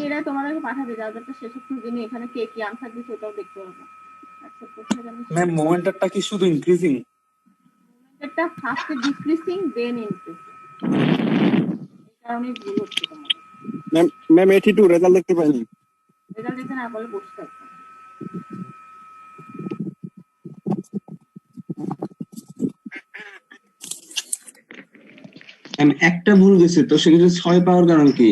এটা তোমাদেরকে পাঠাতে যাওয়াটা শেষ খুঁজে নিয়ে এখানে কে কি আনসার দিচ্ছে ওটাও দেখতে পাবো। আচ্ছা কোথায় জানি ম্যাম মোমেন্টারটা কি শুধু ইনক্রিজিং? এটা ফার্স্টে ডিক্রিজিং দেন ইনক্রিজিং, এই কারণে ভুল হচ্ছে তোমাদের। ম্যাম 82 রেজাল্ট দেখতে পাইনি। রেজাল্ট দেখতে না বলে বসে থাকো। একটা ভুল গেছে তো সেক্ষেত্রে 6 পাওয়ার কারণ কি?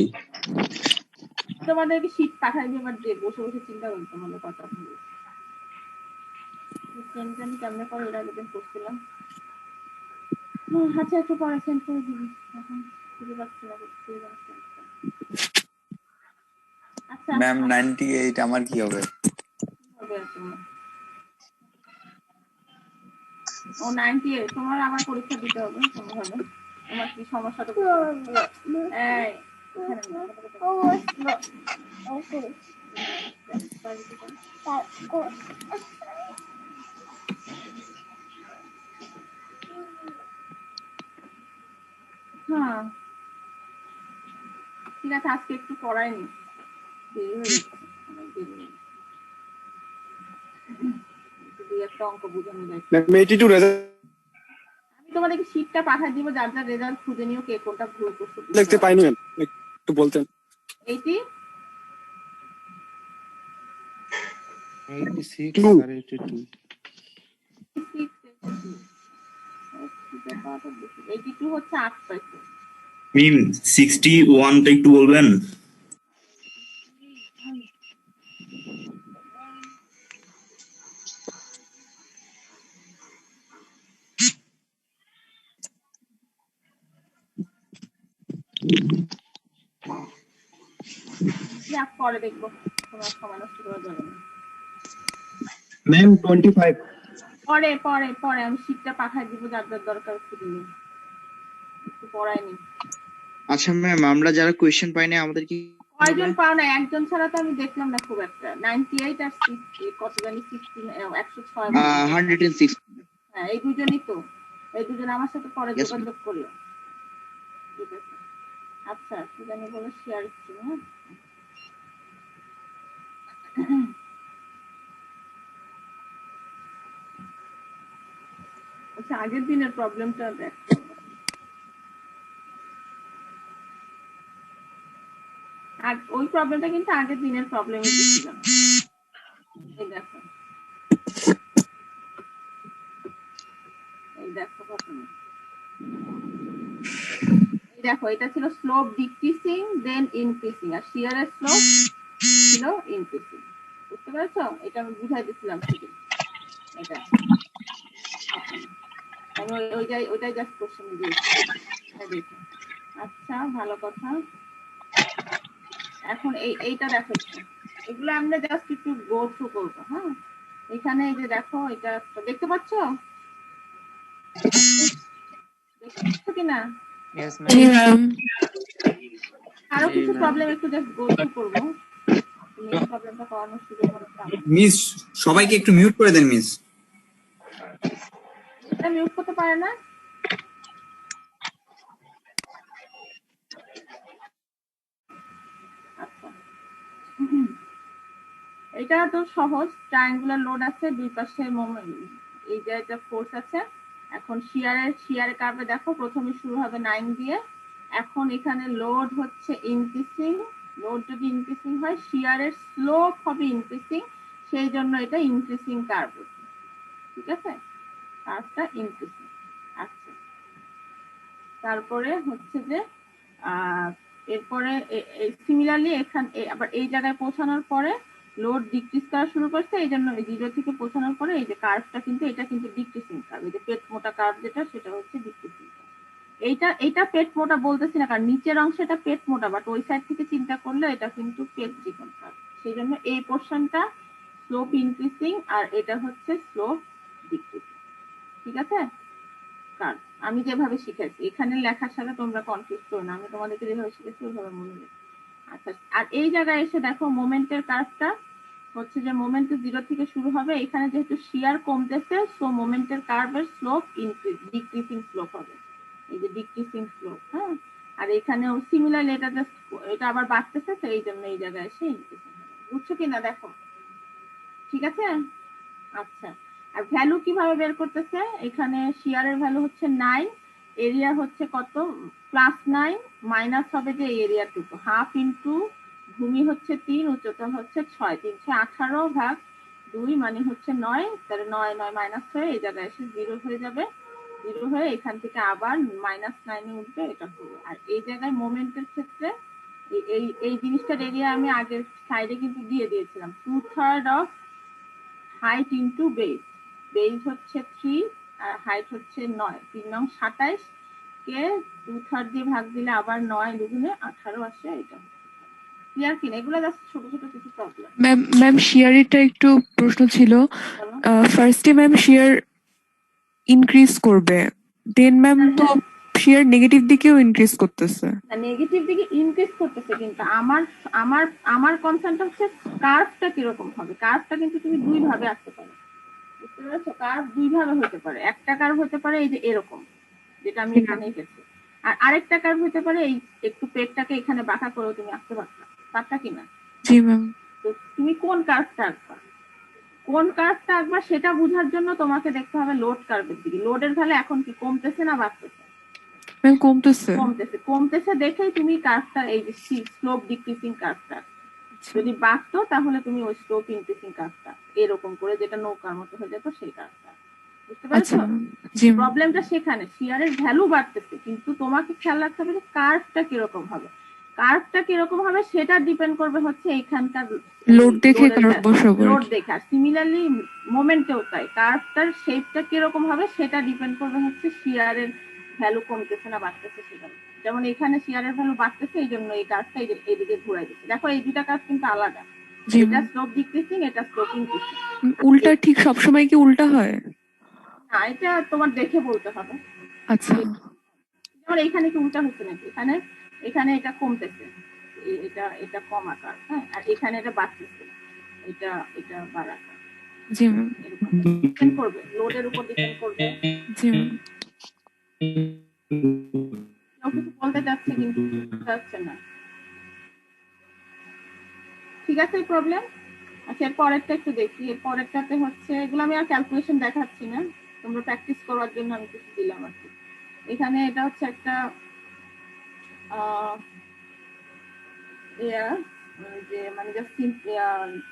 তোমাদেরকে শীট পাঠাই দিয়ে এবার বসে বসে চিন্তা করি তোমাদের কথা ভুল জানি কেমনে করে এর আগের দিন করছিলাম। আচ্ছা একটু পরে সেন্ড করে দিবি, এখন খুঁজে পাচ্ছি না করতে পারছি। আচ্ছা ম্যাম 98 আমার কি হবে? হবে তোমার ও 98 তোমার আবার পরীক্ষা দিতে হবে কোনোভাবে। তোমার কি সমস্যা তো এই হ্যাঁ ঠিক আছে আজকে একটু পড়ায়নি, দেরি হয়ে যাচ্ছে অনেক দেরি হয়ে দুই একটা অঙ্ক বুঝানো যায়। আমি তোমাদেরকে শীটটা পাঠিয়ে দিব, যার যার রেজাল্ট খুঁজে নিও কে কোনটা ভুল করছো। দেখতে পাইনি ম্যাম, একটু বলতেন। 80 86 আর 82 82 হচ্ছে 8 পাইছে। মিম 61 টা একটু বলবেন? পরে দেখবো, তোমার সময় নষ্ট করা যাবে না। ম্যাম 25 পরে পরে পরে আমি শীটটা পাঠিয়ে দিব, যার যার দরকার খুঁজে নিই, একটু পড়ায়নি। আচ্ছা ম্যাম আমরা যারা কোয়েশ্চেন পাই না আমাদের কি কয়জন পাও না? একজন ছাড়া তো আমি দেখলাম না খুব একটা। 98 আর 60 কত জানি 16 106 106। হ্যাঁ এই দুজনই তো, এই দুজন আমার সাথে পরে যোগাযোগ করলো। ঠিক আছে আচ্ছা কি জানি বলে শেয়ার ছিল। হ্যাঁ আচ্ছা আগের দিনের প্রবলেমটা দেখ, আর ওই প্রবলেমটা কিন্তু আগের দিনের প্রবলেমই ছিল। এই দেখো এই দেখো প্রথমে এই দেখো এটা ছিল স্লোপ ডিক্রিজিং দেন ইনক্রিজিং, আর শিয়ারের স্লোপ ছিল ইনক্রিজিং। বুঝতে পেরেছো? এটা আমি বুঝাই দিছিলাম ঠিক এটা আমি ওইটাই জাস্ট কোশ্চেন দিয়েছি। আচ্ছা ভালো কথা। এখন এইটা দেখো, এগুলো আমরা জাস্ট একটু গো থ্রু করবো। হ্যাঁ এখানে এই যে দেখো এটা দেখতে পাচ্ছ কিনা? আরো কিছু প্রবলেম একটু জাস্ট গো থ্রু করবো, মেইন প্রবলেমটা করানোর সুযোগ হবে। মিস সবাইকে একটু মিউট করে দেন মিস। এটা মিউট করতে পারে না? আচ্ছা এটা তো সহজ, ট্রায়াঙ্গুলার লোড আছে দুই পাশে, এই যে একটা ফোর্স আছে। এখন শিয়ারের কার্ভে দেখো প্রথমে শুরু হবে 9 দিয়ে, এখন এখানে লোড হচ্ছে ইনক্রিজিং, লোড যদি ইনক্রিজিং হয় শিয়ারের স্লোপ হবে ইনক্রিজিং, সেই জন্য এটা ইনক্রিজিং কার্ভ। ঠিক আছে কার্ভটা ইনক্রিজিং। আচ্ছা তারপরে হচ্ছে যে এরপরে সিমিলারলি এখানে আবার এই জায়গায় পৌঁছানোর পরে লোড ডিক্রিজ করা শুরু করছে, এই জন্য 0 থেকে পৌঁছানোর পরে এই যে কার্ভটা কিন্তু এটা কিন্তু ডিক্রিজিং কার্ভ, এই যে পেট মোটা কার্ভ যেটা সেটা হচ্ছে ডিক্রিজিং। এইটা পেট মোটা বলতেছি না কারণ নিচের অংশটা পেট মোটা, বাট ওই সাইড থেকে চিন্তা করলে এটা কিন্তু পেট চিকন কার্ভ, সেই জন্য এই পোর্শনটা স্লোপ ইনক্রিজিং আর এটা হচ্ছে স্লোপ ডিক্রিজিং। ঠিক আছে কার্ভ আমি যেভাবে শিখেছি, এখানে লেখার সাথে তোমরা কনফিউজ করো না, আমি তোমাদেরকে যেভাবে শিখেছি ওইভাবে মনে রেখো। আচ্ছা আর এই জায়গায় এসে দেখো মোমেন্টের কার্ভটা হচ্ছে যে মোমেন্টে 0 থেকে শুরু হবে, এখানে যেহেতু শিয়ার কমতেছে সো মোমেন্টের কার্ভের স্লোপ ডিক্রিজিং স্লোপ হবে, এই যে ডিক্রিজিং স্লোপ। হ্যাঁ আর এখানেও সিমিলারলি এটা জাস্ট এটা আবার বাড়তেছে, তো এই জন্য এই জায়গায় এসে ইনক্রিজিং হবে। বুঝছো কিনা দেখো, ঠিক আছে? আচ্ছা, আর ভ্যালু কিভাবে বের করতেছে? এখানে শিয়ারের ভ্যালু হচ্ছে 9, এরিয়া হচ্ছে কত +9, মাইনাস হবে যে এরিয়াটুকু হাফ ইন্টু ভূমি হচ্ছে 3, উচ্চতা হচ্ছে 6, 318 ভাগ 2 মানে হচ্ছে 9, তাহলে 9 9 মাইনাস হয়ে এই জায়গায় এসে 0 হয়ে যাবে। 0 হয়ে এখান থেকে আবার -9 এ উঠবে, এটা হবে। আর এই জায়গায় মোমেন্টের ক্ষেত্রে এই এই জিনিসটার এরিয়া আমি আগের সাইডে কিন্তু দিয়ে দিয়েছিলাম, 2/3 of height into base. Base হচ্ছে 3 আর হাইট হচ্ছে 9, 3 নং 27 কে 2/3 দিয়ে ভাগ দিলে আবার 9 দুগুণে 18 আসে। এটা ক্লিয়ার কিনা? এগুলো জাস্ট ছোট ছোট কিছু প্রবলেম। ম্যাম শিয়ারিটা একটু প্রশ্ন ছিল। ফার্স্টে ম্যাম শিয়ার ইনক্রিজ করবে, দেন ম্যাম তো শিয়ার নেগেটিভ দিকেও ইনক্রিজ করতেছে। নেগেটিভ দিকে ইনক্রিজ করতেছে, কিন্তু আমার আমার আমার কনসার্নটা হচ্ছে কার্ভটা কিরকম হবে। কার্ভটা কিন্তু তুমি দুই ভাবে আসতে পারো, বুঝতে পেরেছো? কার্ভ দুই ভাবে হতে পারে। একটা কার্ভ হতে পারে এই যে এরকম, যেটা আমি এখানে এঁকেছি, আর আরেকটা কার্ভ হতে পারে এই একটু পেটটাকে এখানে বাঁকা করেও তুমি আসতে পারতা কিনা? জি ম্যাম। তো তুমি কোন কার্ভটা আঁকবা, কোন কার্ভটা আঁকবা সেটা বোঝার জন্য তোমাকে দেখতে হবে লোড কার্ভের দিকে। লোডের ভ্যালু এখন কি কমতেছে না বাড়তেছে? ম্যাম কমতেছে। কমতেছে। কমতেছে দেখেই তুমি কার্ভটা এই যে স্লোপ ডিক্রিজিং কার্ভটা, যদি বাড়তো তাহলে তুমি ওই স্লোপ ইনক্রিজিং কার্ভটা এরকম করে যেটা নৌকার মতো হয়ে যেত সেই কার্ভটা। বুঝতে আচ্ছা পেরেছো? জি ম্যাম। প্রবলেমটা সেখানে, শিয়ারের ভ্যালু বাড়তেছে, কিন্তু তোমাকে খেয়াল রাখতে হবে যে কার্ভটা কিরকম হবে। কার্ভটা কিরকম হবে সেটা ডিপেন্ড করবে হচ্ছে এইখানকার লোড দেখে কার্ভ বসাবো আর লোড কি। দেখে। আর সিমিলারলি মোমেন্টেও তাই, কার্ভটার শেপটা কিরকম হবে সেটা ডিপেন্ড করবে হচ্ছে শিয়ারের ভ্যালু কমতেছে না বাড়তেছে সেটা। যেমন এখানে শিয়ারের ভ্যালু বাড়তেছে, এই জন্য এই কার্ভটা এইদিকে ঘুরাই দিচ্ছে। দেখো এই দুটা কার্ভ কিন্তু আলাদা, জি এটা ম্যাম। স্লোপ ডিক্রিজিং, এটা স্লোপ ইনক্রিজিং। উল্টা ঠিক সবসময় কি উল্টা হয়? না, এটা তোমার দেখে বলতে হবে। আচ্ছা যেমন এখানে কি উল্টা হচ্ছে নাকি? এখানে এখানে এটা কমতেছে, এটা এটা কম আকার, হ্যাঁ, আর এখানে এটা বাড়তেছে, এটা এটা বাড়াকার। জি ম্যাম। এরকম ডিপেন্ড করবে, লোডের উপর ডিপেন্ড করবে। জি ম্যাম। কেউ কিছু বলতে চাচ্ছে কিন্তু যাচ্ছে না, ঠিক আছে প্রবলেম। আচ্ছা, এর পরেরটা একটু দেখি। এর পরেরটাতে হচ্ছে, এগুলো আমি আর ক্যালকুলেশন দেখাচ্ছি না, তোমরা প্র্যাকটিস করার জন্য আমি কিছু দিলাম আর কি। এখানে এটা হচ্ছে একটা যে মানে জাস্ট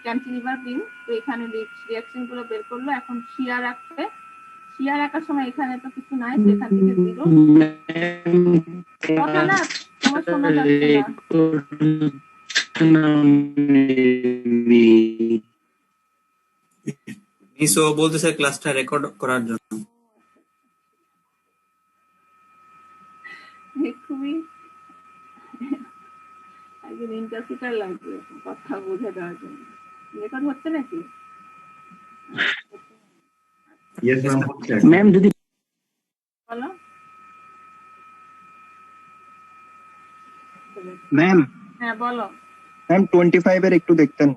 ক্যান্টিলিভার বিম। তো এখানে রিয়াকশন গুলো বের করলো। এখন শিয়ার রাখবে, শিয়ার রাখার সময় এখানে তো কিছু নাই, সেখান থেকে 0। কথা না তোমার শোনা যাচ্ছে না। মিস ও বলতেছে ক্লাসটা রেকর্ড করার জন্য। খুবই একজন ইন্টারপ্রিটার লাগবে কথা বুঝে দেওয়ার জন্য। রেকর্ড হচ্ছে নাকি? ইয়েস ম্যাম হচ্ছে। ম্যাম যদি বলো। ম্যাম হ্যাঁ বলো। ম্যাম 25 এর একটু দেখতেন,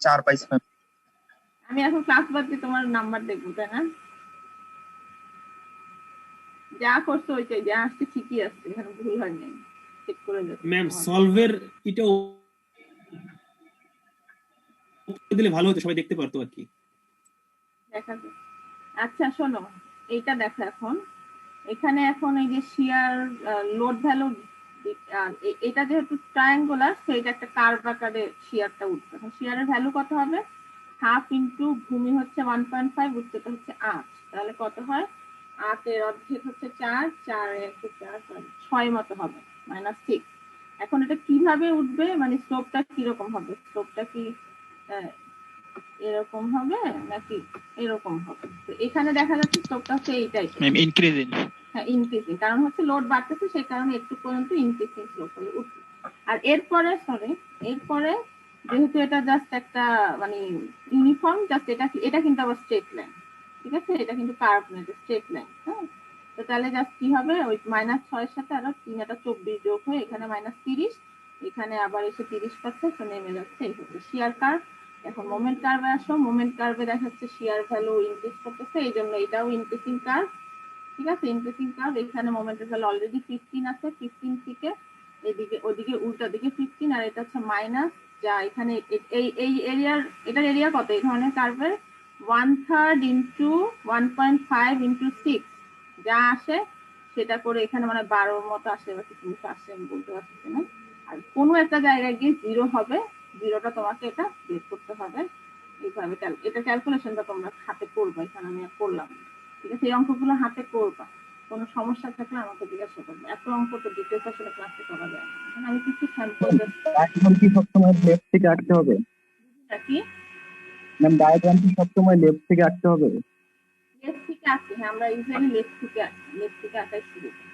4 পাইছি ম্যাম। আমি এখন ক্লাস বাদ দিয়ে তোমার নাম্বার দেখবো, তাই না? যা করছো ওইটাই, যা আসছে ঠিকই আসছে, এখানে ভুল হয়নি, চেক করে যাচ্ছে। ম্যাম সলভের এটা দিলে ভালো হতো, সবাই দেখতে পারতো আর কি। দেখা যাচ্ছে। আচ্ছা শোনো, এইটা দেখো এখন। এখানে এখন এই যে শিয়ার লোড ভ্যালু, এটা যেহেতু ট্রায়াঙ্গুলার, তো এটা একটা কার্ভ আকারে শিয়ারটা উঠবে। এখন শিয়ারের ভ্যালু কত হবে? হাফ ইন্টু ভূমি হচ্ছে 1.5, উচ্চতা হচ্ছে 8, তাহলে কত হয়? 8 এর অর্ধেক হচ্ছে 4, 4 এর 4 6 মতো হবে, -6। এখন এটা কিভাবে উঠবে, মানে স্লোপটা কিরকম হবে? স্লোপটা কি এরকম হবে নাকি এরকম হবে? তো এখানে দেখা যাচ্ছে স্লোপটা হচ্ছে এইটাই, ম্যাম ইনক্রিজিং। হ্যাঁ ইনক্রিজিং, কারণ হচ্ছে লোড বাড়তেছে, সেই কারণে একটু পর্যন্ত ইনক্রিজিং স্লোপ হয়ে উঠবে। আর এরপরে এরপরে যেহেতু এটা জাস্ট একটা মানে ইউনিফর্ম, জাস্ট এটা কিন্তু আবার স্ট্রেট লাইন, ঠিক আছে? এটা কিন্তু কার্ভ না, এটা স্ট্রেট লাইন, হ্যাঁ। তো তাহলে জাস্ট কি হবে, ওই -6 এর সাথে আরো 3 এটা 24 যোগ হয়ে এখানে -30, এখানে আবার এসে 30 পাচ্ছে, তো নেমে যাচ্ছে। এই হচ্ছে শিয়ার কার্ভ। এখন মোমেন্ট কার্ভে আসো, মোমেন্ট কার্ভে দেখাচ্ছে শিয়ার ভ্যালু ইনক্রিজ করতেছে, এই জন্য এটাও ইনক্রিজিং কার্ভ। ঠিক আছে, ইনক্রিজিং কার্ভ। এখানে মোমেন্টের ভ্যালু অলরেডি 15 আছে, 15 থেকে এদিকে ওদিকে উল্টা দিকে 15, আর এটা হচ্ছে মাইনাস, যা এখানে এই এরিয়ার, এটার এরিয়া কত এই ধরনের কার্ভের? 1/3 ইন্টু 1.5 ইন্টু 6 যা আসে সেটা করে এখানে মানে 12 মতো আসে বা কিছু আসে, আমি বলতে পারছি না। আর কোনো একটা জায়গায় গিয়ে 0 হবে, 0টা তোমাকে এটা বের করতে হবে এইভাবে। এটা ক্যালকুলেশনটা তোমরা হাতে করবে, এখানে আমি আর করলাম না। ঠিক আছে, এই অঙ্কগুলো হাতে করবা, কোনো সমস্যা থাকলে আমাকে জিজ্ঞাসা করবে। এত অঙ্ক তো ডিটেলস আসলে ক্লাসে করা যায় না। এখন আমি কিছু স্যাম্পল ডায়াগ্রাম কি সবসময় লেফট থেকে আঁকতে হবে? রাখি। ম্যাম ডায়াগ্রাম কি সবসময় লেফট থেকে আঁকতে হবে? লেফট থেকে আঁকি, হ্যাঁ আমরা ইউজুয়ালি লেফট থেকে আঁকাই শুরু করি।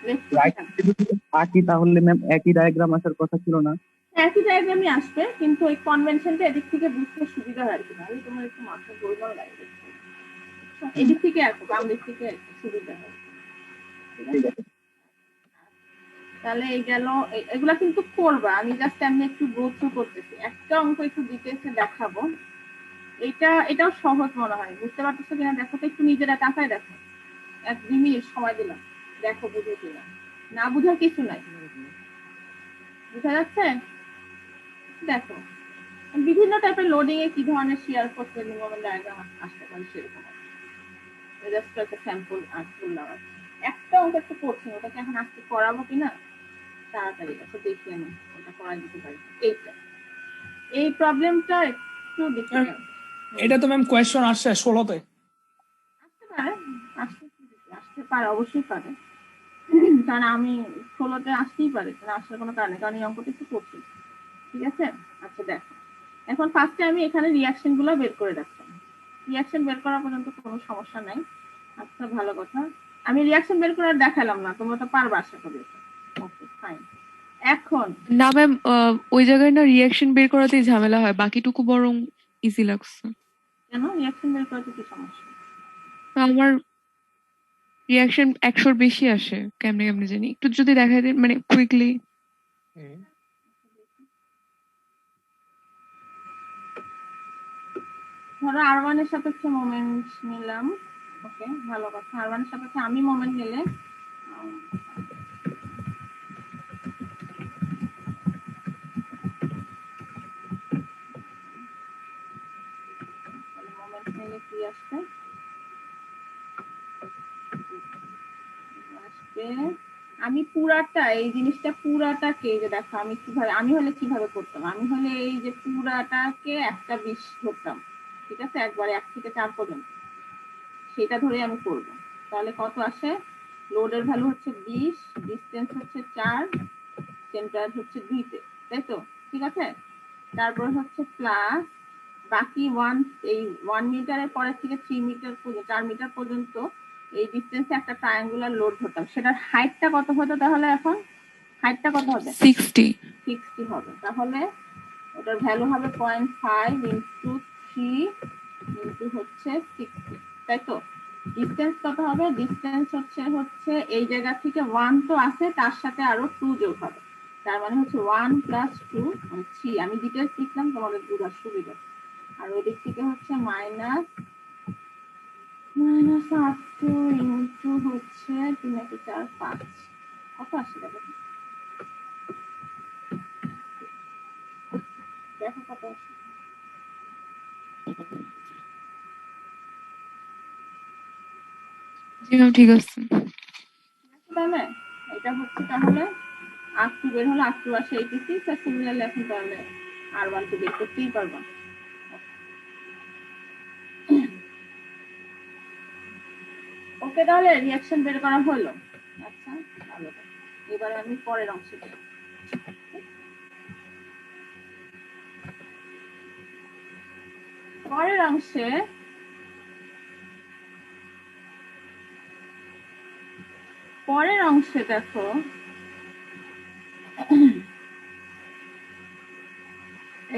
লেফট রাইট থেকে থেকে যদি আঁকি তাহলে ম্যাম একই ডায়াগ্রাম আসার কথা ছিল না? একই ডায়াগ্রামই আসবে, কিন্তু ওই কনভেনশনটা এদিক থেকে বুঝতে সুবিধা হয় আর কি। তাহলে তোমার একটু মাথা গোলমাল লাগে, এদিক থেকে আঁকো, বাম দিক থেকে সুবিধা হয়। ঠিক ঠিক আছে, আছে। তাহলে এই গেল। এগুলা কিন্তু করবা, আমি জাস্ট এমনি একটু গো থ্রু করতেছি। একটা অঙ্ক একটু ডিটেলসে দেখাবো, এটাও সহজ মনে হয়, বুঝতে পারতেছো কিনা দেখো তো, একটু নিজেরা তাকায় দেখো। 1-2 মিনিট সময় দিলাম, দেখো বুঝো কিনা। না বুঝার কিছু নাই, বুঝা যাচ্ছে? দেখো বিভিন্ন টাইপের লোডিং এ কি ধরনের শিয়ার ফোর্স মোমেন্ট ডায়াগ্রাম আসতে পারে সেরকম জাস্ট একটা স্যাম্পল আর্ট করলাম। একটা অঙ্ক একটু করছি, ওটাকে এখন আজকে করাবো কিনা তাড়াতাড়ি আচ্ছা দেখি আমি ওটা করা যেতে পারি। এই প্রবলেমটা একটু ডিফিকাল্ট। এটা তো ম্যাম কোয়েশ্চন আসছে 16তে। আসতে পারে, আসতে পারে, অবশ্যই পারে। কারণ আমি 16তে আসতেই পারে, আসার কোনো কারণে, কারণ এই অঙ্কটা একটু করছি। ঠিক আছে, আচ্ছা দেখো, এখন ফার্স্টে আমি এখানে রিয়াকশন গুলো বের করে রাখতাম। রিয়াকশন বের করা পর্যন্ত কোনো সমস্যা নাই। আচ্ছা ভালো কথা, আমি রিয়াকশন বের করে দেখালাম না, তোমরা তো পারবা আশা করি। Okay fine. এখন না ম্যাম, ওই জায়গায় না রিয়াকশন বের করাতেই ঝামেলা হয়, বাকিটুকু বরং ইজি লাগছে। কেন রিয়াকশন বের করাতে কি সমস্যা? তো আমার রিয়াকশন 100-র বেশি আসে, কেমনে কেমনে জানি, একটু যদি দেখাই দেন মানে কুইকলি। ধরো R1 এর সাপেক্ষে মোমেন্ট নিলাম। ওকে ভালো কথা, R1 এর সাপেক্ষে আমি মোমেন্ট নিলে মোমেন্ট নিলে কি আসবে? আসবে আমি পুরাটা, এই জিনিসটা পুরাটাকে, যে দেখো আমি কিভাবে, আমি হলে কিভাবে করতাম, আমি হলে এই যে পুরাটাকে একটা 20 ধরতাম। ঠিক আছে, একবারে 1 থেকে 4 পর্যন্ত সেটা ধরে আমি করব। তাহলে কত আসে? লোডের ভ্যালু হচ্ছে 20, ডিসটেন্স হচ্ছে 4, সেন্টার হচ্ছে 2-তে, তাই তো? ঠিক আছে, তারপর হচ্ছে প্লাস বাকি 1, এই 1 মিটারের পরে থেকে 3 মিটার পর্যন্ত, 4 মিটার পর্যন্ত এই ডিসটেন্সে একটা ট্রায়াঙ্গুলার লোড ধরতাম। সেটার হাইটটা কত হতো তাহলে? এখন হাইটটা কত হবে? 60। 60 হবে। তাহলে ওটার ভ্যালু হবে 0.5 ইন্টু 3 ইন্টু হচ্ছে 60, তাই তো? ডিসটেন্স কত হবে? ডিসটেন্স হচ্ছে এই জায়গা থেকে 1 তো আছে, তার সাথে আরো 2 যোগ হবে, তার মানে হচ্ছে 1 প্লাস 2 মানে 3। আমি ডিটেলস লিখলাম তোমাদের বোঝার সুবিধা। আর ওই দিক থেকে হচ্ছে মাইনাস 8 ইন্টু হচ্ছে 3 1 4 5, কত আসে দেখো, দেখো কত আসে। জি ম্যাম ঠিক আছে। তাহলে এটা হচ্ছে তাহলে R2 বের হলো, R2 আসে 86, আর সিমিলারলি এখন তাহলে R1 কে বের করতেই পারবা। ওকে তাহলে রিয়াকশন বের করা হলো। আচ্ছা ভালো, এবার আমি পরের অংশে যাই। পরের অংশে দেখো,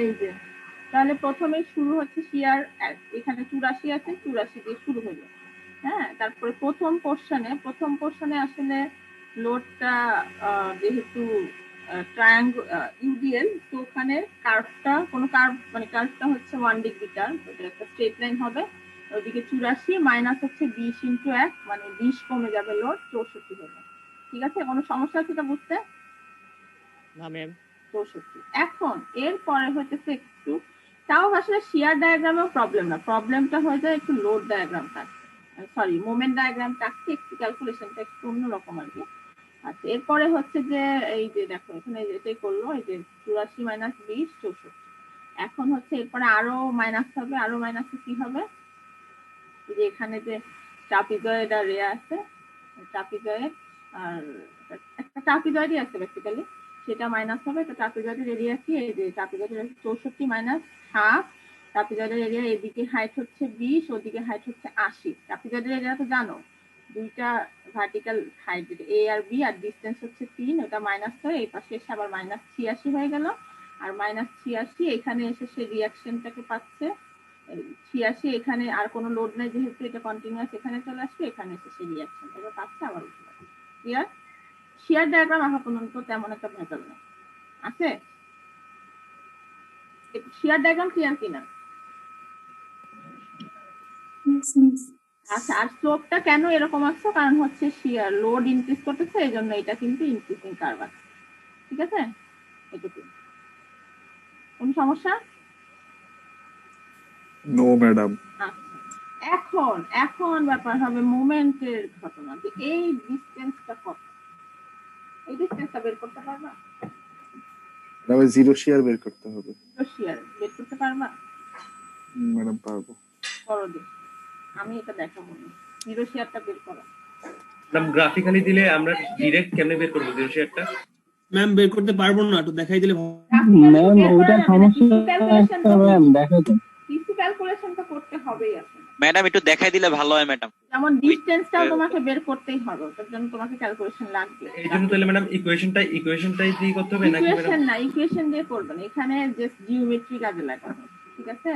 এই যে তাহলে প্রথমে শুরু হচ্ছে শিয়ার, এখানে 84 আছে, 84 দিয়ে শুরু হলো। হ্যাঁ, তারপরে প্রথম পোর্শনে আসলে লোডটা যেহেতু ট্রায়াঙ্গল ইউডিএল, তো ওখানে কার্ভটা, কোনো কার্ভ মানে কার্ভটা হচ্ছে 1 ডিগ্রি কার্ভ, ওটা একটা স্ট্রেট লাইন হবে। ওইদিকে 84 মাইনাস হচ্ছে 20 ইন্টু 1 মানে 20 কমে যাবে লোড 64 হবে। ঠিক আছে, কোনো সমস্যা আছে এটা বুঝতে? না ম্যাম। 64। এখন এরপরে হচ্ছে একটু, তাও আসলে শিয়ার ডায়াগ্রামেও প্রবলেম না, প্রবলেমটা হয়ে যায় একটু লোড ডায়াগ্রাম থাকছে, সরি মোমেন্ট ডায়াগ্রাম থাকছে, একটু ক্যালকুলেশনটা একটু অন্যরকম আর কি। আচ্ছা, এরপরে হচ্ছে যে এই যে দেখো এখানে এটাই করলো, এই যে 84 মাইনাস 20 64। এখন হচ্ছে এরপরে আরো মাইনাস হবে, আরো মাইনাসে কি হবে, যে এখানে যে ট্রাপিজয়েড আর রে আছে, ট্রাপিজয়েড আর একটা ট্রাপিজয়েডই আছে বেসিক্যালি, সেটা মাইনাস হবে। তো ট্রাপিজয়েডের এরিয়া কি, এই যে ট্রাপিজয়েডের 64 মাইনাস হাফ, ট্রাপিজয়েডের এরিয়া এদিকে হাইট হচ্ছে 20, ওদিকে হাইট হচ্ছে 80। ট্রাপিজয়েডের এরিয়া তো জানো, দুইটা ভার্টিক্যাল হাইট এ আর বি, আর ডিসটেন্স হচ্ছে 3, ওটা মাইনাস হয়ে এই পাশে এসে আবার মাইনাস 86 হয়ে গেল। আর মাইনাস 86 এখানে এসে সে রিয়াকশনটাকে পাচ্ছে 86, এখানে আর কোনো লোড নেই যেহেতু এটা কন্টিনিউয়াস, এখানে চলে আসবে, এখানে এসে সে রিয়াকশন এবার পাচ্ছে আবার উঠে যাবে। ক্লিয়ার? শিয়ার ডায়াগ্রাম আহা পর্যন্ত তেমন একটা ভেজাল নেই, আছে? শিয়ার ডায়াগ্রাম ক্লিয়ার কিনা? আচ্ছা, আর স্লোপটা কেন এরকম আসছে, কারণ হচ্ছে শিয়ার লোড ইনক্রিজ করতেছে, এই জন্য এটা কিন্তু ইনক্রিজিং কার্ভ আছে। ঠিক আছে, এটুকু। কোন সমস্যা? No madam. এখন এখন ব্যাপার হবে মোমেন্টের ঘটনা, যে এই ডিসটেন্সটা কত, এই ডিসটেন্সটা বের করতে পারবা? ম্যাডাম জিরো শেয়ার বের করতে হবে। শিয়ার বের করতে পারবা? ম্যাডাম পারবো। করো দিন, আমি এটা দেখাবো না, জিরো শেয়ারটা বের করো। ম্যাম গ্রাফিক্যালি দিলে আমরা ডাইরেক্ট কেমনে বের করব জিরো শেয়ারটা? ম্যাম বের করতে পারবো না, একটু দেখাই দিলে ম্যাম ওটা সমস্যা ম্যাম দেখো তো, কিছু ক্যালকুলেশনটা করতে হবেই আসলে ম্যাডাম একটু দেখাই দিলে ভালো হয় ম্যাডাম। যেমন ডিসটেন্সটাও তোমাকে বের করতেই হবে, ওটার জন্য তোমাকে ক্যালকুলেশন লাগবে। এই জন্য তাহলে ম্যাডাম ইকুয়েশনটাই দিয়ে করতে হবে নাকি ইকুয়েশন ম্যাডাম? না, ইকুয়েশন দিয়ে করবে না, এখানে জাস্ট জিওমেট্রি কাজে লাগাবে। ঠিক আছে,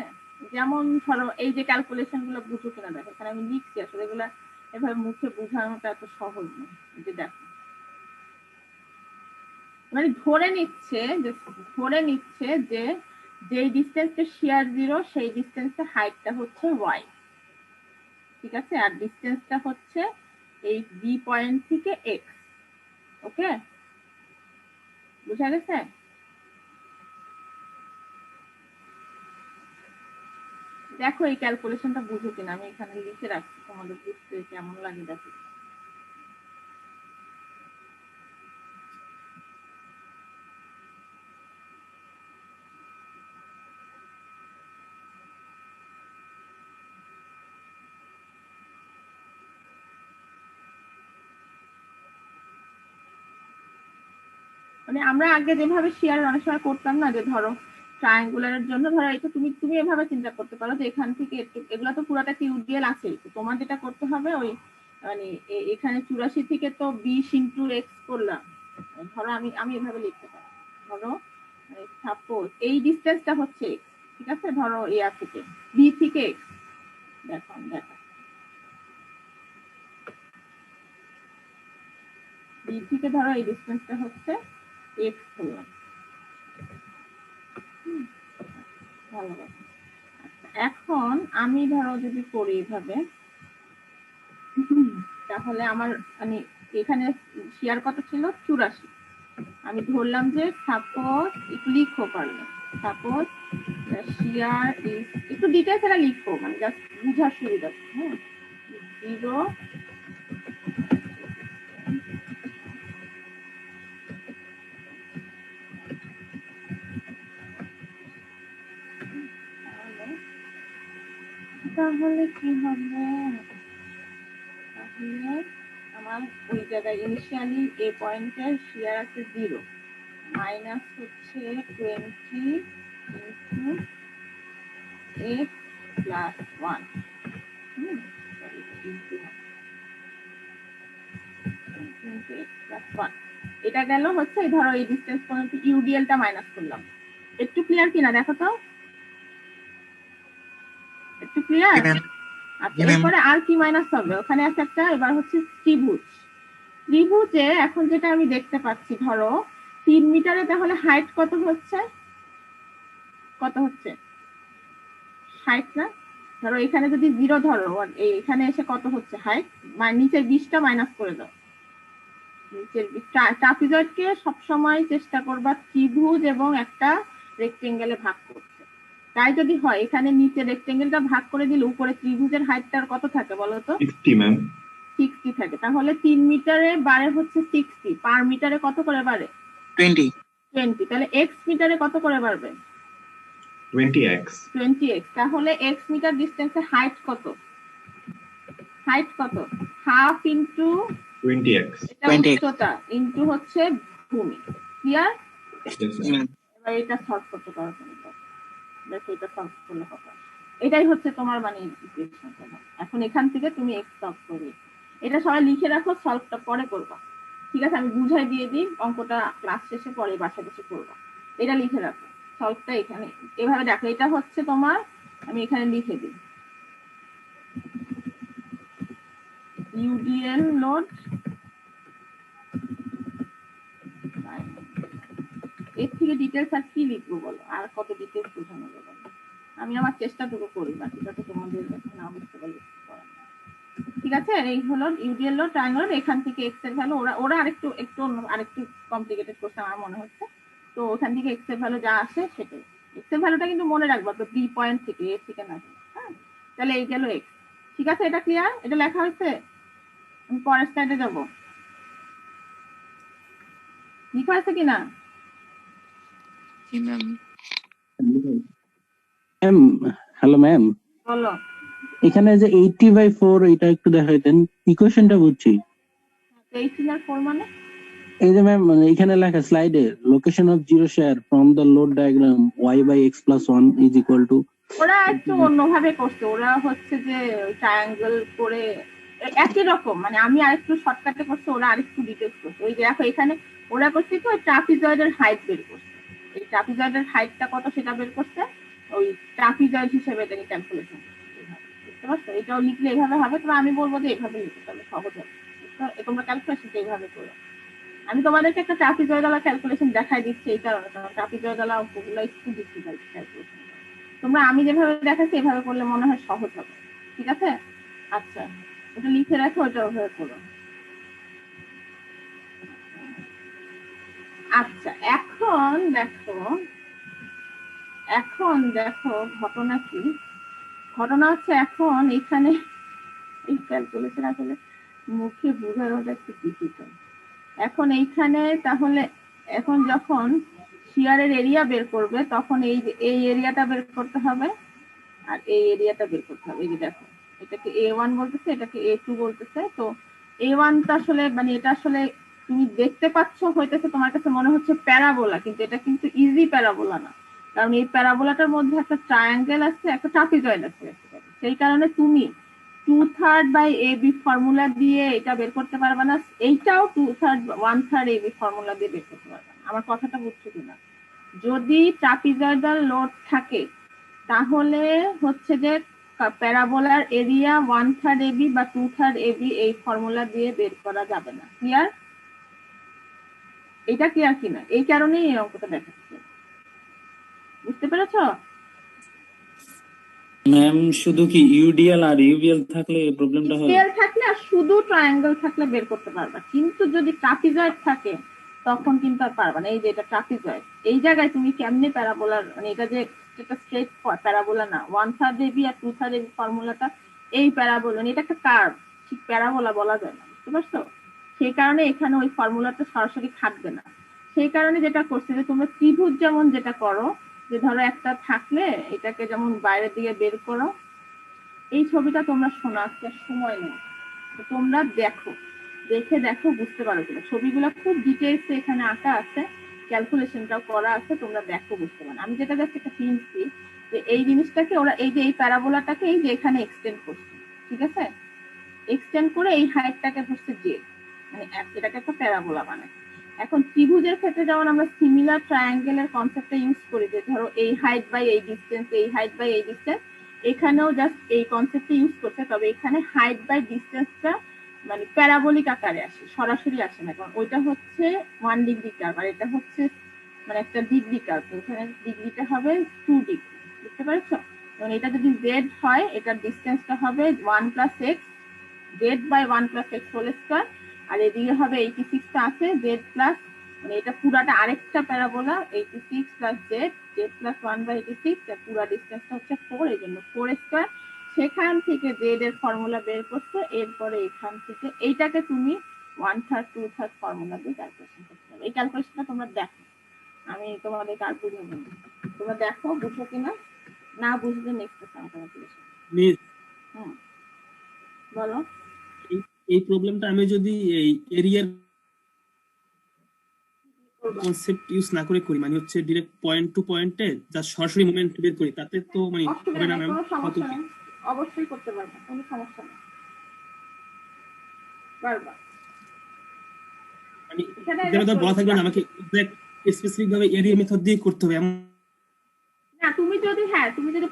যেমন ধরো এই যে ক্যালকুলেশন গুলো বুঝো কিনা দেখো, এখানে আমি লিখছি, আসলে এগুলা এভাবে মুখে বোঝানোটা এত সহজ নয়। এই যে দেখো, মানে ধরে নিচ্ছে যে যেই ডিসটেন্সে শিয়ার 0 সেই ডিসটেন্সে হাইটটা হচ্ছে y। ঠিক আছে, আর ডিসটেন্সটা হচ্ছে এই বি পয়েন্ট থেকে x। ওকে, বুঝা গেছে? দেখো এই ক্যালকুলেশনটা বুঝো কিনা, আমি এখানে লিখে রাখছি, তোমাদের বুঝতে কেমন লাগে দেখো। মানে আমরা আগে যেভাবে শেয়ার অনেক সময় করতাম না, যে ধরো ট্রায়াঙ্গুলারের জন্য ধরো এটা তুমি তুমি এভাবে চিন্তা করতে পারো যে এখান থেকে এগুলো তো পুরোটা কিউডিএল আছে, তোমার যেটা করতে হবে ওই মানে এখানে 84 থেকে তো 20 ইন্টু এক্স করলাম, ধরো আমি এভাবে লিখতে পারি, ধরো সাপোজ এই ডিসটেন্সটা হচ্ছে x, ঠিক আছে, ধরো এ থেকে বি থেকে x, দেখো বি থেকে ধরো এই ডিসটেন্সটা হচ্ছে x হলো। ভালো কথা। এখন আমি ধরো যদি করি এভাবে, তাহলে আমার মানে এখানে শেয়ার কত ছিল 84, আমি ধরলাম যে সাপোজ একটু লিখো পারলে, সাপোজ শেয়ার ইজ, একটু ডিটেলস এটা লিখো মানে জাস্ট বুঝার সুবিধা। হ্যাঁ, 0 তাহলে কি হবে, তাহলে আমার ওই জায়গায় ইনিশিয়ালি এ পয়েন্টের শেয়ার আছে 0, মাইনাস হচ্ছে 20 ইন্টু x প্লাস 1, এটা গেল হচ্ছে ধরো এই ডিসটেন্স পর্যন্ত ইউডিএলটা মাইনাস করলাম। একটু ক্লিয়ার কিনা দেখো তো, একটু ক্লিয়ার? আচ্ছা, এরপরে আর কি মাইনাস হবে, ওখানে আছে একটা, এবার হচ্ছে ত্রিভুজে এখন যেটা আমি দেখতে পাচ্ছি, ধরো 3 মিটারে তাহলে হাইট কত হচ্ছে 60 না? ধরো এখানে যদি 0 ধরো আর এখানে এসে কত হচ্ছে হাইট, মানে নিচের 20টা মাইনাস করে দাও। নিচের ট্রাপিজয়েডকে সবসময় চেষ্টা করবা ত্রিভুজ এবং একটা রেক্টেঙ্গেলে ভাগ করতে। তাই যদি হয় এখানে নিচে রেক্টেঙ্গেলটা ভাগ করে দিলে উপরে ত্রিভুজের হাইটটার কত থাকে বলো তো? 60 ম্যাম। 60 থাকে। তাহলে 3 মিটারে বাড়ে হচ্ছে 60, পার মিটারে কত করে বাড়ে? 20 20। তাহলে এক্স মিটারে কত করে বাড়বে? 20x 20x। তাহলে এক্স মিটার ডিস্টেন্সে হাইট কত? হাইট কত? Half into 20x। এটা 20x উচ্চতা ইন্টু হচ্ছে ভূমি। ক্লিয়ার? Yes, ma'am. এবার এটা সলভ করতে পারো তুমি। দেখো এটা সলভ করলে কত আসে। এটাই হচ্ছে তোমার মানে ইকুয়েশন। এখন এখান থেকে তুমি এক্স সলভ করবে। এটা সবাই লিখে রাখো, সলভটা পরে করবা। ঠিক আছে, আমি বুঝাই দিয়ে দিই, অঙ্কটা ক্লাস শেষে পরে বাসা বসে করবা। এটা লিখে রাখো, সলভটা এখানে এভাবে দেখো। এটা হচ্ছে তোমার, আমি এখানে লিখে দিই, ইউডিএল লোড। এর থেকে ডিটেলস আর কি লিখবো বলো? আর কত ডিটেলস বোঝানো যাবে? আমি আমার চেষ্টাটুকু করি, বাকিটা তো তোমাদের না বুঝতে পারলে কিছু করার নেই। ঠিক আছে, এই হলো ইউডিএল লোড ট্রায়াঙ্গল। এখান থেকে এক্স এর ভ্যালু ওরা আরেকটু কমপ্লিকেটেড করছে আমার মনে হচ্ছে। তো ওখান থেকে এক্স এর ভ্যালু যা আসে সেটাই। এক্স এর ভ্যালুটা কিন্তু মনে রাখবা তো, বি পয়েন্ট থেকে, এ থেকে না। হ্যাঁ, তাহলে এই গেল এক্স। ঠিক আছে, এটা ক্লিয়ার? এটা লেখা হয়েছে? আমি পরের স্লাইডে যাবো। লেখা আছে কিনা? জি ম্যাম। ম্যাম, হ্যালো ম্যাম, বলো। এখানে যে 80/4 এটা একটু দেখাইতেন, ইকুয়েশনটা বুঝছি। 18/4 মানে? এই যে ম্যাম, মানে এখানে লেখা স্লাইডে location of zero share from the load diagram y/x+1 is equal to. ওরা একটু অন্যভাবে করছে। ওরা হচ্ছে যে ট্রায়াঙ্গেল করে একই রকম, মানে আমি আরেকটু শর্টকাটে করছি, ওরা আরেকটু ডিটেলস করছে। ওই যে দেখো এখানে ওরা করছে কি, ওই ট্রাপিজয়েডের হাইট বের করছে। এই ট্রাপিজয়েডের হাইটটা কত সেটা বের করছে, ওই ট্রাপিজয়েড হিসেবে এটাকে ক্যালকুলেশন করছে। বুঝতে পারছো? এটাও লিখলে এইভাবে হবে, তবে আমি বলবো যে এইভাবে লিখতে তাহলে সহজ হবে। তোমরা ক্যালকুলেশনটা এইভাবে করো। আমি তোমাদেরকে একটা ট্রাপিজয়েডালা ক্যালকুলেশন দেখাই দিচ্ছি এই কারণে, কারণ ট্রাপিজয়েডালা অঙ্কগুলো একটু ডিফিকাল্ট ক্যালকুলেশন। তোমরা আমি যেভাবে দেখাচ্ছি এভাবে করলে মনে হয় সহজ হবে। ঠিক আছে, আচ্ছা ওটা লিখে রাখো, ওটা ওভাবে করো। আচ্ছা এখন দেখো ঘটনা কি। ঘটনা হচ্ছে এখন এখানে এই ক্যালকুলেশন আসলে মুখে বোঝানোটা একটু ডিফিকাল্ট। এখন এইখানে তাহলে এখন যখন শিয়ারের এরিয়া বের করবে তখন এই এরিয়াটা বের করতে হবে আর এই এরিয়াটা বের করতে হবে। এই যে দেখো, এটাকে A1 বলতেছে, এটাকে A2 বলতেছে। তো A1টা আসলে মানে এটা আসলে তুমি দেখতে পাচ্ছ হইতেছে তোমার কাছে মনে হচ্ছে প্যারাবোলা, কিন্তু এটা কিন্তু ইজি প্যারাবোলা না। কারণ এই প্যারাবোলাটার মধ্যে একটা ট্রায়াঙ্গেল আছে, একটা ট্রাপিজয়েড আছে। সেই কারণে তুমি 2/3/AB ফর্মুলা দিয়ে এটা বের করতে পারবে না। এইটাও 1/3 AB ফর্মুলা দিয়ে বের করতে পারবে না। আমার কথাটা বুঝছো কিনা? যদি ট্রাপিজয়েডাল লোড থাকে তাহলে হচ্ছে যে প্যারাবোলার এরিয়া 1/3 AB বা 2/3 AB এই ফর্মুলা দিয়ে বের করা যাবে না। ক্লিয়ার? এটা ক্লিয়ার কিনা? এই কারণেই এই অঙ্কটা দেখাচ্ছে। বুঝতে পেরেছো? ম্যাম শুধু কি ইউডিএল আর ইউবিএল থাকলে এই প্রবলেমটা হয়? স্কেল থাকলে আর শুধু ট্রায়াঙ্গেল থাকলে বের করতে পারবা, কিন্তু যদি ট্রাপিজয়েড থাকে তখন কিন্তু আর পারবা না। এই যে এটা ট্রাপিজয়েড, এই জায়গায় তুমি কেমনে প্যারাবোলার, মানে এটা যে একটা স্ট্রেট প্যারাবোলা না, 1/3 AB আর 2/3 AB ফর্মুলাটা এই প্যারাবোলা, এটা একটা কার্ভ, ঠিক প্যারাবোলা বলা যায় না। বুঝতে পারছো? সেই কারণে এখানে ওই ফর্মুলাটা সরাসরি খাটবে না। সেই কারণে যেটা করছে যে তোমরা ত্রিভুজ যেমন যেটা করো, যে ধরো একটা থাকলে এটাকে যেমন বাইরের দিকে বের করো, এই ছবিটা তোমরা শোনাতে সময় নেই, তোমরা দেখো বুঝতে পারো কিনা। ছবিগুলো খুব ডিটেলস এখানে আঁকা আছে, ক্যালকুলেশনটাও করা আছে, তোমরা দেখো বুঝতে পারো। আমি যেটা দেখছি একটা হিন্ট দিই যে এই জিনিসটাকে ওরা এই যে এই প্যারাবোলাটাকে এই যে এখানে এক্সটেন্ড করছে। ঠিক আছে, এক্সটেন্ড করে এই হাইটটাকে ধরছে জে, মানে এটাকে একটা প্যারাবোলা বানায়। এখন ত্রিভুজের ক্ষেত্রে যেমন আমরা সিমিলার ট্রায়াঙ্গেলের কনসেপ্টটা ইউজ করি, যে ধরো এই হাইট বাই এই ডিস্টেন্স, এই হাইট বাই এই ডিস্টেন্স, এখানেও জাস্ট এই কনসেপ্টটা ইউজ করছে। তবে এখানে হাইট বাই ডিস্টেন্সটা মানে প্যারাবোলিক আকারে আসে, সরাসরি আসে না, কারণ ওইটা হচ্ছে 1 ডিগ্রি কার্ভ আর এটা হচ্ছে মানে একটা ডিগ্রি কার্ভ। এখানে ডিগ্রিটা হবে 2 ডিগ্রি। বুঝতে পারছো? এবং এটা যদি জেড হয় এটার ডিস্টেন্সটা হবে 1 plus X Z by 1 plus X whole square, আর এদিকে হবে 86টা আছে জেড প্লাস, মানে এটা পুরাটা আরেকটা parabola 86 plus Z Z plus 1 by 86, আর পুরা ডিস্টেন্সটা হচ্ছে 4, এই জন্য 4 স্কোয়ার। সেখান থেকে জেড এর ফর্মুলা বের করছো, এরপরে এখান থেকে এইটাকে তুমি 1/3 2/3 ফর্মুলা দিয়ে ক্যালকুলেশন করতে হবে। এই ক্যালকুলেশনটা তোমরা দেখো, আমি তোমাদের কার বুঝে বলবো, তোমরা দেখো বুঝো কিনা, না বুঝলে নেক্সট ক্যালকুলেশন। মিস, বলো। এই প্রবলেমটা আমি যদি এই এরিয়ার কনসেপ্ট ইউজ না করে করি, মানে হচ্ছে ডিরেক্ট পয়েন্ট টু পয়েন্টে যা সরাসরি মোমেন্ট বের করি, তাতে তো মানে হবে না ম্যাম? কোনো সমস্যা নেই, অবশ্যই করতে পারবে, কোনো সমস্যা নেই, পারবা। মানে এখানে যেটা তো বলা থাকবে না আমাকে এক্সাক্ট স্পেসিফিক ভাবে এরিয়া মেথড দিয়ে করতে হবে এমন না, তুমি যদি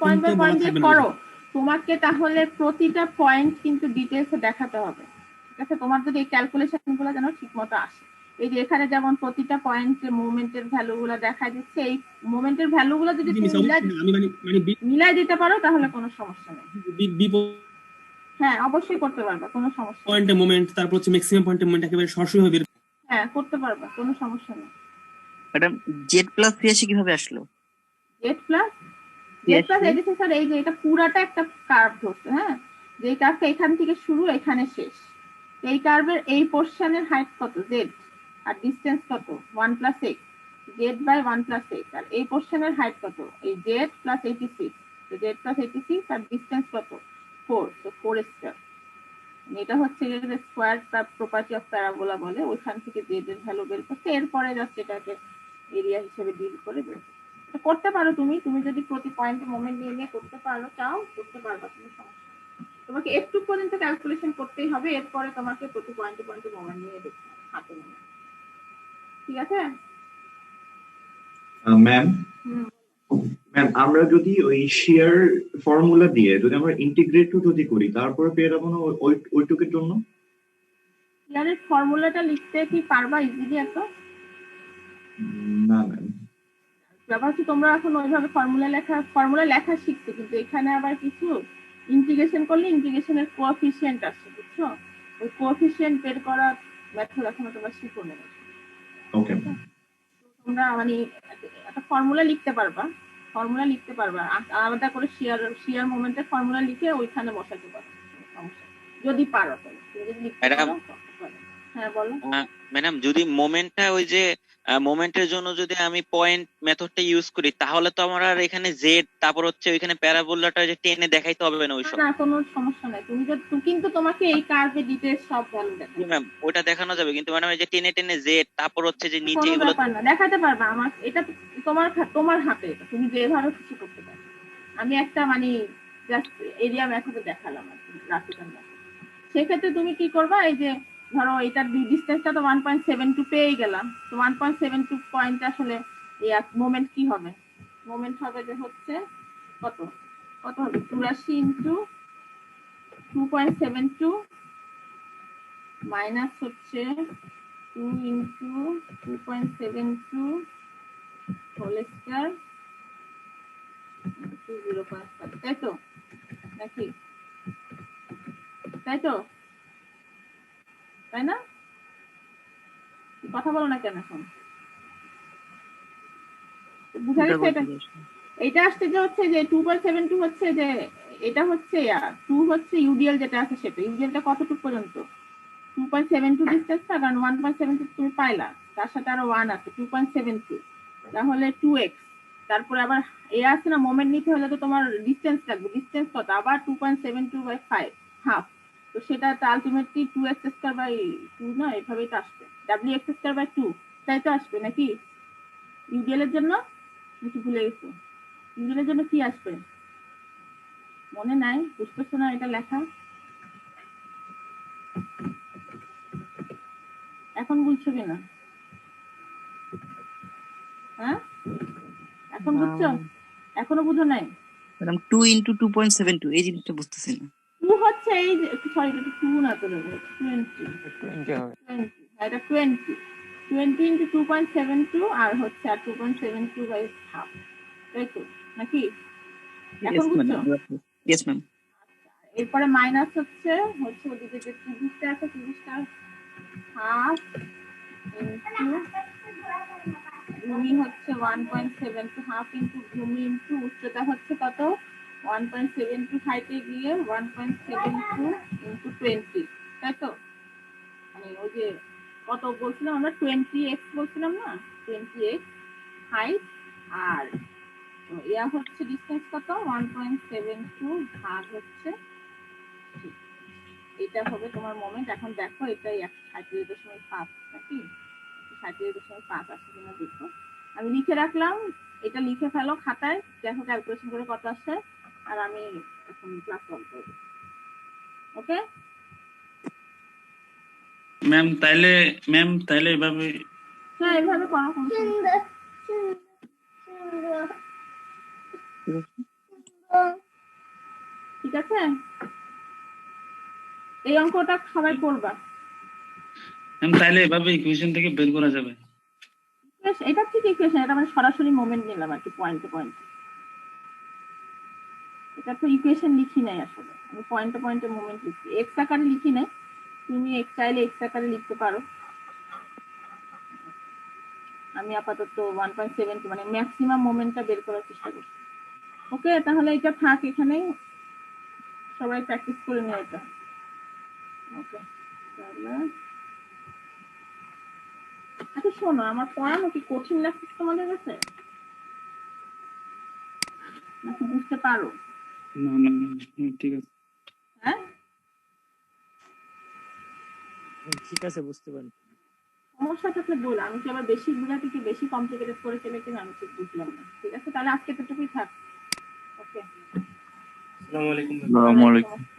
পয়েন্ট বাই কিন্তু পয়েন্ট বলা দিয়ে থাকবে না। করো, তোমাকে তাহলে প্রতিটা পয়েন্ট কিন্তু ডিটেইলসে দেখাতে হবে, ঠিক আছে? তোমার যদি এই ক্যালকুলেশন গুলো যেন ঠিক মতো আসে। এই যে এখানে যেমন প্রতিটা পয়েন্টে মুভমেন্টের ভ্যালু গুলো দেখা দিচ্ছে, এই মুভমেন্টের ভ্যালু গুলো যদি তুমি আমি মানে মিলাই দিতে পারো তাহলে কোনো সমস্যা নেই। বি হ্যাঁ, অবশ্যই করতে পারবা, কোনো সমস্যা নেই। পয়েন্টে মোমেন্ট, তারপর হচ্ছে ম্যাক্সিমাম পয়েন্টে মোমেন্ট একেবারে সরাসরি হবে। হ্যাঁ, করতে পারবা, কোনো সমস্যা নেই। ম্যাডাম জেড প্লাস 83 কিভাবে আসলো? জেড প্লাস এডিসি স্যার, এই যে এটা পুরাটা একটা কার্ভ ধরছে, হ্যাঁ, যে কার্ভটা এখান থেকে শুরু এখানে শেষ, এই কার্ভের এই পোরশনের হাইট কত জেড, আর ডিসটেন্স কত 1 plus X Z by 1 plus X, আর এই পোরশনের হাইট কত এই জেড প্লাস 86, তো জেড প্লাস 86 আর ডিসটেন্স কত 4, তো 4 স্কয়ার। এটা হচ্ছে স্কয়ার প্রপার্টি অফ প্যারাবোলা বলে, ওইখান থেকে জেড এর ভ্যালু বের করতে, এরপরে জাস্ট এটাকে এরিয়া হিসেবে ডিল করে বের করতে পারো। তুমি যদি প্রতি পয়েন্টে মোমেন্ট নিয়ে করতে পারো, চাও করতে পারবা, কোনো সমস্যা নেই। তোমাকে একটু পর্যন্ত ক্যালকুলেশন করতেই হবে, এরপরে তোমাকে প্রতি পয়েন্টে মোমেন্ট নিয়ে দেখতে হবে হাতে নিয়ে, ঠিক আছে? ম্যাম আমরা যদি ওই শেয়ার ফর্মুলা দিয়ে যদি আমরা ইন্টিগ্রেট যদি করি, তারপরে পেয়ে যাবো না ওইটুকের জন্য? শেয়ারের ফর্মুলাটা লিখতে কি পারবা ইজিলি এত? না ম্যাম, ব্যাপার হচ্ছে তোমরা এখন ওইভাবে ফর্মুলা লেখা শিখছো, কিন্তু এখানে আবার কিছু ইন্টিগ্রেশন করলে ইন্টিগ্রেশনের কোএফিসিয়েন্ট আসছে, বুঝছো? ওই কোএফিসিয়েন্ট বের করার মেথড এখনো তোমরা শিখো না। ওকে, তোমরা মানে একটা ফর্মুলা লিখতে পারবা, আলাদা করে শেয়ার মোমেন্টের ফর্মুলা লিখে ওইখানে বসাতে পারো, সমস্যা যদি পারো। তুমি যদি লিখতে পারো। হ্যাঁ, বলো। ম্যাডাম যদি মোমেন্টটা ওই যে মোমেন্টের জন্য যদি আমি পয়েন্ট মেথডটা ইউজ করি, তাহলে তো আমার আর এখানে জেড তারপর হচ্ছে ওইখানে প্যারাবোলাটা যে টেনে দেখাইতে হবে না ওইসব? না, কোনো সমস্যা নাই, কিন্তু তোমাকে এই কার্ভে ডিটেইলস সব ভ্যালু দেখাবে। ম্যাম ওটা দেখানো যাবে, কিন্তু ম্যাডাম এই যে টেনে টেনে জেড তারপর হচ্ছে যে নিচে কোনো এগুলো ব্যাপার না, দেখাতে পারবা। আমার এটা তোমার হাতে, এটা তুমি যেভাবে কিছু করতে পারো। আমি একটা মানে জাস্ট এরিয়া মেথডে দেখালাম আর কি, গ্রাফিক্যাল মেথড। সেক্ষেত্রে তুমি কি করবা, এই যে ধরো এটার ডিসটেন্সটা তো 1.72 পেয়ে গেলাম, তো 1.72 পয়েন্ট আসলে মোমেন্ট কি হবে? মোমেন্ট হবে যে হচ্ছে কত হবে 84 ইন্টু 2.72 মাইনাস হচ্ছে 2 ইন্টু 2.72 হোল স্কয়ার 0.5, তাই তো নাকি? তাই না? কথা বলো না কেন এখন? বুঝা গেছে? এটা আসছে যে হচ্ছে যে 2.72 হচ্ছে যে এটা হচ্ছে 2 হচ্ছে ইউডিএল যেটা আছে সেটা, ইউডিএলটা কতটুকু পর্যন্ত 2.72 ডিসটেন্স না, কারণ 1.72 তুমি পাইলা, তার সাথে আরো 1 আছে 2.72, তাহলে 2x, তারপরে আবার আছে না মোমেন্ট নিতে হলে তো তোমার ডিসটেন্স লাগবে, ডিসটেন্স কত আবার 2.72/5 হাফ, তো সেটা তো আলটিমেটলি 2x² 2 না, এভাবেই তো আসবে wx²/2, তাই তো আসবে নাকি? ইউডিএল এর জন্য নাকি ভুলে গেছো? ইউডিএল এর জন্য কি আসবে মনে নাই? বুঝতেছো না এটা লেখা? এখন বুঝছো কিনা? হ্যাঁ, এখন বুঝছো? এখনো বুঝো নাই? ম্যাডাম 2 ইনটু 2.72 এই জিনিসটা বুঝতেছি না। 2 হচ্ছে এই যে, সরি এটা 2 না, তো 20 হবে, এটা 20 ইনটু 2.72 আর হচ্ছে আর 2.72/2, তাই তো নাকি? এখন বুঝছো? Yes ma'am. এরপরে মাইনাস হচ্ছে ওদিকে যে 30টা আছে 30টা হাফ ইন্টু ভূমি হচ্ছে 1.7 টু হাফ ইন্টু ভূমি ইন্টু উচ্চতা হচ্ছে কত 1.7 টু হাইটে গিয়ে 1.72 ইন্টু 20, তাই তো? মানে ওই যে কত বলছিলাম আমরা 20x বলছিলাম না, 20x হাইট আর ইয়া হচ্ছে ডিসটেন্স কত 1.72 ভাগ হচ্ছে, এটা হবে তোমার মোমেন্ট। এখন দেখো এটা 137.5 নাকি 37.5 আসছে কিনা দেখো, আমি লিখে রাখলাম, এটা লিখে ফেলো খাতায়, দেখো ক্যালকুলেশন করে কত আসছে, আর আমি এখন ক্লাস অন করব। ওকে ম্যাম তাইলে এভাবে হ্যাঁ এভাবে করো, কোনো সমস্যা নেই। ঠিক আছে, এই অঙ্কটা সবাই করবা। ম্যাম তাইলে এভাবে ইকুয়েশন থেকে বের করা যাবে? এটা ঠিক ইকুয়েশন, এটা মানে সরাসরি মোমেন্ট নিলাম আর কি, পয়েন্টে পয়েন্টে। এটা তো ইকুয়েশন লিখি নাই আসলে, আমি পয়েন্টে পয়েন্টে মোমেন্ট লিখি, এক্স আকারে লিখি নাই, তুমি চাইলে এক্স আকারে লিখতে পারো। আমি আপাতত 1.7 মানে ম্যাক্সিমাম মোমেন্টটা বের করার চেষ্টা করছি। ওকে তাহলে এটা থাক এখানেই, সবাই প্র্যাকটিস করে নিও এটা। ওকে তাহলে আচ্ছা শোনো, আমার পড়ানো কি কঠিন লাগছে তোমাদের কাছে নাকি বুঝতে পারো? না ঠিক আছে। হ্যাঁ ঠিক আছে, বুঝতে পারি। সমস্যা থাকলে বল, আমি কি আবার বেশি বুঝাতে কি বেশি কমপ্লিকেটেড করে ফেলে কিনা আমি ঠিক বুঝলাম না। ঠিক আছে তাহলে আজকে এতটুকুই থাক। ওকে আসসালামু আলাইকুম। ওয়ালাইকুম আসসালাম।